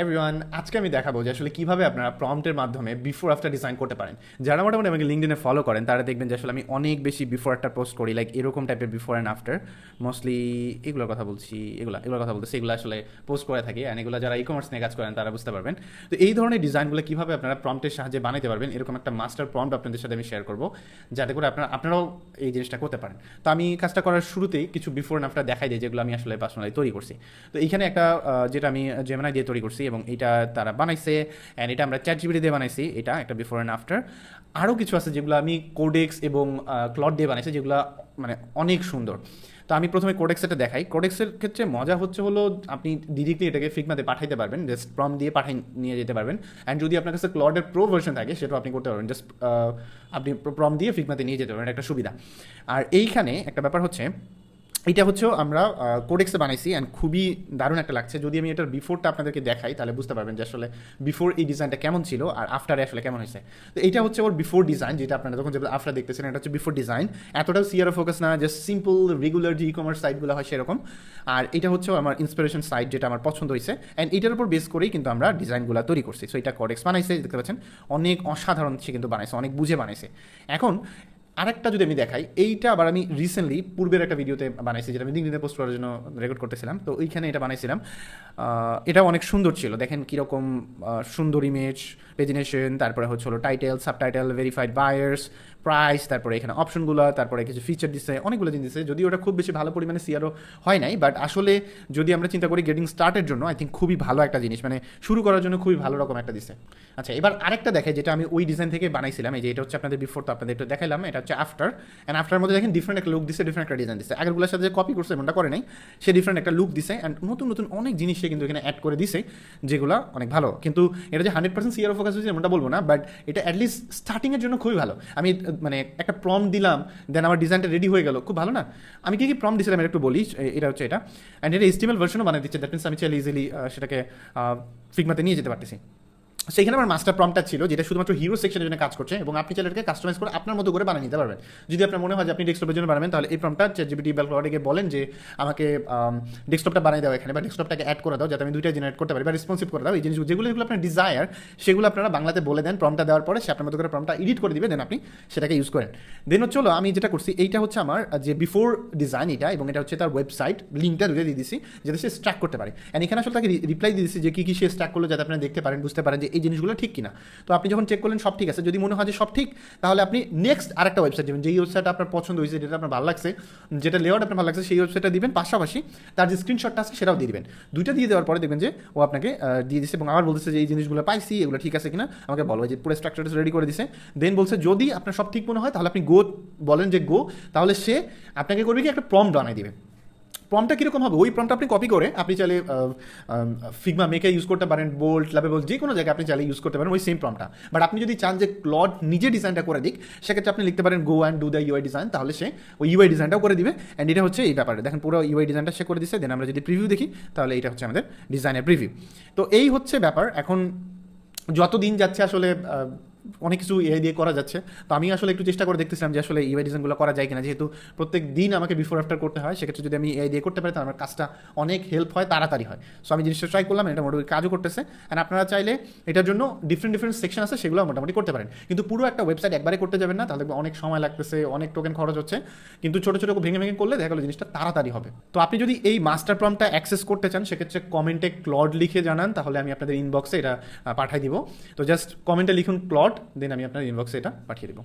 Everyone, আজকে আমি দেখাবো যে আসলে কিভাবে আপনারা প্রম্পটের মাধ্যমে বিফোর আফটার ডিজাইন করতে পারেন। যারা মোটামুটি আমাকে লিঙ্কডিনে ফলো করেন তারা দেখবেন যে আসলে আমি অনেক বেশি বিফোর আফটার পোস্ট করি, লাইক এরকম টাইপের বিফোর অ্যান্ড আফটার। মোস্টলি এগুলোর কথা বলছি, এগুলোর কথা বলতেছি, এগুলো আসলে পোস্ট করে থাকি। অ্যান্ড এগুলো যারা ই কমার্স নিয়ে কাজ করেন তারা বুঝতে পারবেন। তো এই ধরনের ডিজাইনগুলো কীভাবে আপনারা প্রম্পটের সাহায্যে বানাতে পারবেন, এরকম একটা মাস্টার প্রম্পট আপনাদের সাথে আমি শেয়ার করবো, যাতে করে আপনারাও এই জিনিসটা করতে পারেন। তো আমি কাজটা করার শুরুতেই কিছু বিফোর অ্যান্ড আফটার দেখাই দিই, যেগুলো আমি আসলে পার্সোনালি তৈরি করছি। তো এইখানে একটা যেটা আমি জেমিনাই দিয়ে তৈরি করছি, এবং এটা তারা বানাইছে, অ্যান্ড এটা আমরা চ্যাটজিপিটি দিয়ে বানাইছি। এটা একটা বিফোর অ্যান্ড আফটার। আরও কিছু আছে যেগুলো আমি কোডেক্স এবং ক্লড দিয়ে বানাইছি, যেগুলো মানে অনেক সুন্দর। তো আমি প্রথমে কোডেক্সটা দেখাই। কোডেক্সের ক্ষেত্রে মজা হলো আপনি ডিরেক্টলি এটাকে ফিগমাতে পাঠাইতে পারবেন, জাস্ট প্রম্পট দিয়ে নিয়ে যেতে পারবেন। অ্যান্ড যদি আপনার কাছে ক্লডের প্রো ভার্সন থাকে সেটাও আপনি করতে পারবেন, জাস্ট আপনি প্রম্পট দিয়ে ফিগমাতে নিয়ে যেতে পারবেন, এটা একটা সুবিধা। আর এইখানে একটা ব্যাপার হচ্ছে, এটা হচ্ছে আমরা কোডেক্সে বানাইছি, অ্যান্ড খুবই দারুণ একটা লাগছে। যদি আমি এটার বিফোরটা আপনাদেরকে দেখাই তাহলে বুঝতে পারবেন যে আসলে বিফোর এই ডিজাইনটা কেমন ছিল আর আফটারে আসলে কেমন হয়েছে। তো এইটা হচ্ছে ওর বিফোর ডিজাইন, যেটা আপনারা যখন যেটা আফটার দেখতেছেন, এটা হচ্ছে বিফোর ডিজাইন। এতটাও সিআরও ফোকাস না, জাস্ট সিম্পল রেগুলার যে ই কমার্স সাইটগুলো হয় সেরকম। আর এটা হচ্ছে আমার ইন্সপিরেশন সাইট, যেটা আমার পছন্দ হয়েছে, অ্যান্ড এটার উপর বেস করেই কিন্তু আমরা ডিজাইনগুলো তৈরি করছি। সো এটা কোডেক্স বানাইছে, দেখতে পাচ্ছেন অনেক অসাধারণ সে কিন্তু বানাইছে, অনেক বুঝে বানাইছে। এখন আরেকটা যদি আমি দেখাই, এইটা আবার আমি রিসেন্টলি পূর্বের একটা ভিডিওতে বানাইছি, যেটা আমি লিঙ্কডিনে পোস্ট করার জন্য রেকর্ড করতেছিলাম। তো ওইখানে এটা বানাইছিলাম, এটা অনেক সুন্দর ছিল। দেখেন কীরকম সুন্দর ইমেজ, পেজিনেশন, তারপরে হলো title, subtitle, verified buyers, price, তারপরে এখানে অপশনগুলো, তারপরে কিছু ফিচার দিচ্ছে, অনেকগুলো জিনিস দিচ্ছে। যদি ওটা খুব বেশি ভালো পরিমাণে সিআরও হয় নাই, বাট আসলে যদি আমরা চিন্তা করি গেটিং স্টার্টের জন্য আই থিঙ্ক খুবই ভালো একটা জিনিস, মানে শুরু করার জন্য খুবই ভালো রকম একটা দিচ্ছে। আচ্ছা, এবার আরেকটা দেখে, যেটা আমি ওই ডিজাইন থেকে বানাইছিলাম। এই যে এটা হচ্ছে আপনাদের বিফোর, তো আপনাদের একটু দেখাইলাম। এটা হচ্ছে আফটার, অ্যান্ড আফটার মধ্যে দেখেন ডিফারেন্ট একটা লুক দিচ্ছে, ডিফারেন্ট একটা ডিজাইন দিচ্ছে। আগেরগুলোর সাথে যে কপি করছে এমনটা করে নাই, সে ডিফারেন্ট একটা লুক দিচ্ছে, অ্যান্ড নতুন নতুন অনেক জিনিস সে কিন্তু এখানে অ্যাড করে দিছে, যেগুলো অনেক ভালো। কিন্তু এটা যে 100% সিআরও ফোকাস হয়েছে এমনটা বলবো না, বাট এটা অ্যাটলিস্ট স্টার্টিংয়ের জন্য খুবই ভালো। আমি মানে একটা প্রম্পট দিলাম, দেন আমার ডিজাইনটা রেডি হয়ে গেল, খুব ভালো না? আমি কি প্রম্পট দিয়েছিলাম এটা একটু বলি। এটা হচ্ছে এটা, অ্যান্ড এটা HTML ভার্সনও বানিয়ে দিচ্ছে। দ্যাট মিনস আমি চাইলে ইজিলি সেটাকে ফিগমাতে নিয়ে যেতে পারতেছি। সেখানে আমার মাস্টার প্রম্পটটা ছিল, যেটা শুধুমাত্র হিরো সেকশনের জন্য কাজ করছে, এবং আপনি চাইলে এটাকে কাস্টমাইজ করে আপনার মতো করে বানিয়ে নিতে পারবেন। যদি আপনার মনে হয় যে আপনি ডেস্কটপের জন্য বানাবেন, তাহলে এই প্রম্পটটা চ্যাটজিপিটি বা ক্লাউডে বলেন যে আমাকে ডেস্কটপটা বানিয়ে দাও এখানে, বা ডেস্কটপটাকে অ্যাড করে দাও, যাতে আমি দুইটা জেনারেট করতে পারি, বা রেসপন্সিভ করে দাও। এই জিনিসগুলো যেগুলো আপনার ডিজায়ার, সেগুলো আপনারা বাংলাতে বলে দেন। প্রম্পটটা দেওয়ার পরে সে আপনার মতো করে প্রম্পটটা এডিট করে দিবে, দেন আপনি সেটাকে ইউজ করেন। দেন চলো আমি যেটা করছি, এইটা হচ্ছে আমার যে বিফোর ডিজাইন এটা, এবং এটা হচ্ছে তার ওয়েবসাইট, লিঙ্কটা দুটো দিয়ে দিছি, যাতে সে স্ট্র্যাক করতে পারে। অ্যান্ড এখানে আসলে তাকে রিপ্লাই দিয়ে দিচ্ছি যে কী সে স্ট্র্যাক করলো, যাতে আপনারা দেখতে পারেন, বুঝতে পারেন যে এই জিনিসগুলো ঠিক কিনা। তো আপনি যখন চেক করলেন সব ঠিক আছে, যদি মনে হয় যে সব ঠিক, তাহলে আপনি নেক্সট আরেকটা ওয়েবসাইট দেবেন, যেই ওয়েবসাইট আপনার পছন্দ হয়েছে, যেটা আপনার ভালো লাগছে, যেটা লেআউট আপনার ভালো লাগছে, সেই ওয়েবসাইটটা দিবেন। পাশাপাশি তার যে স্ক্রিনশটটা আছে সেটাও দিয়ে দিবেন। দুইটা দিয়ে দেওয়ার পরে দেখবেন যে ও আপনাকে দিয়ে দিচ্ছে, এবং আবার বলতেছে যে এই জিনিসগুলো পাইছি, এগুলো ঠিক আছে কিনা আমাকে বলো, যে পুরো স্ট্রাকচারটা রেডি করে দিছে। দেন বলছে যদি আপনার সব ঠিক মনে হয় তাহলে আপনি গো বলেন যে গো, তাহলে সে আপনাকে করবে কি একটা প্রম্পট বানিয়ে দিবে। প্রম্পটটা কীরকম হবে, ওই প্রম্পটটা আপনি কপি করে আপনি চাইলে ফিগমা মেকে ইউজ করতে পারেন, বোল্ট, লাভেবল, যে কোনো জায়গায় আপনি চাইলে ইউজ করতে পারেন ওই সেম প্রম্পটটা। বাট আপনি যদি চান যে ক্লড নিজে ডিজাইনটা করে দিক, সেক্ষেত্রে আপনি লিখতে পারেন go and do the UI design, তাহলে সে ওই ইউআই ডিজাইনটাও করে দিবে। অ্যান্ড এটা হচ্ছে এই ব্যাপারে দেখেন পুরো ইউআই ডিজাইনটা সে করে দিচ্ছে। দেন আমরা যদি প্রিভিউ দেখি, তাহলে এটা হচ্ছে আমাদের ডিজাইনের প্রিভিউ। তো এই হচ্ছে ব্যাপার। এখন যত দিন যাচ্ছে আসলে অনেক কিছু এআই দিয়ে করা যাচ্ছে। তো আমি আসলে একটু চেষ্টা করে দেখতেছিলাম যে আসলে ইউআই ডিজাইনগুলো করা যায় কিনা, যেহেতু প্রত্যেক দিন আমাকে বিফোর আফটার করতে হয়। সেক্ষেত্রে যদি আমি এআই দিয়ে করতে পারি, তাহলে আমার কাজটা অনেক হেল্প হয়, তাড়াতাড়ি হয়। সো আমি জিনিসটা ট্রাই করলাম, এটা মোটামুটি কাজও করতেছে। অ্যান্ড আপনারা চাইলে এটার জন্য ডিফারেন্ট সেকশন আছে, সেগুলো মোটামুটি করতে পারেন। কিন্তু পুরো একটা ওয়েবসাইট একবারে করতে যাবেন না, তাহলে অনেক সময় লাগতেছে, অনেক টোকেন খরচ হচ্ছে। কিন্তু ছোটো ছোটো ভেঙে ভেঙে করলে দেখা গেলো জিনিসটা তাড়াতাড়ি হবে। তো আপনি যদি এই মাস্টার প্রম্পটটা অ্যাক্সেস করতে চান, সেক্ষেত্রে কমেন্টে ক্লড লিখে জানান, তাহলে আমি আপনাদের ইনবক্সে এটা পাঠিয়ে দিব। তো জাস্ট কমেন্টে লিখুন ক্লড, দেন আমি আপনার ইনবক্সে এটা পাঠিয়ে দেবো।